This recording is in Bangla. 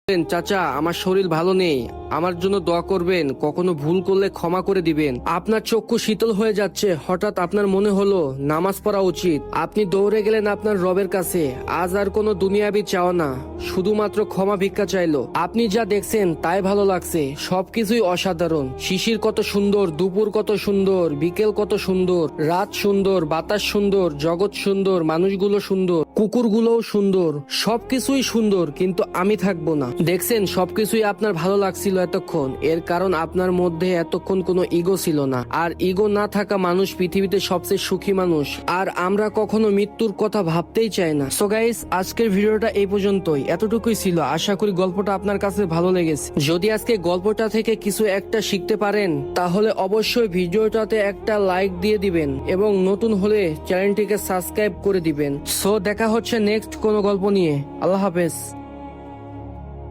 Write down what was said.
চাচা, আমার শরীর ভালো নেই, আমার জন্য দোয়া করবেন, কখনো ভুল করলে ক্ষমা করে দিবেন। আপনার চক্ষু শীতল হয়ে যাচ্ছে, হঠাৎ আপনার মনে হলো নামাজ পড়া উচিত। আপনি দৌড়ে গেলেন আপনার রবের কাছে। আজ আর কোনো দুনিয়াবি চাও না, শুধুমাত্র ক্ষমা ভিক্ষা চাইলো। আপনি যা দেখছেন তাই ভালো লাগছে, সবকিছুই অসাধারণ। শিশির কত সুন্দর, দুপুর কত সুন্দর, বিকেল কত সুন্দর, রাত সুন্দর, বাতাস সুন্দর, জগৎ সুন্দর, মানুষগুলো সুন্দর, কুকুরগুলোও সুন্দর, সবকিছুই সুন্দর, কিন্তু আমি থাকবো না। দেখছেন, সবকিছুই আপনার ভালো লাগছিল এতক্ষণ, এর কারণ আপনার মধ্যে এতক্ষণ কোনো ইগো ছিল না। আর ইগো না থাকা মানুষ পৃথিবীতে সবচেয়ে সুখী মানুষ। আর আমরা কখনো মৃত্যুর কথা ভাবতেই চাই না। সো গাইস, আজকের ভিডিওটা এই পর্যন্তই, এতটুকুই ছিল। আশা করি গল্পটা আপনার কাছে ভালো লেগেছে। যদি আজকে গল্পটা থেকে কিছু একটা শিখতে পারেন, তাহলে অবশ্যই ভিডিওটাতে একটা লাইক দিয়ে দিবেন এবং নতুন হলে চ্যানেলটিকে সাবস্ক্রাইব করে দিবেন। সো দেখা হচ্ছে নেক্সট কোনো গল্প নিয়ে। আল্লাহ হাফেজ।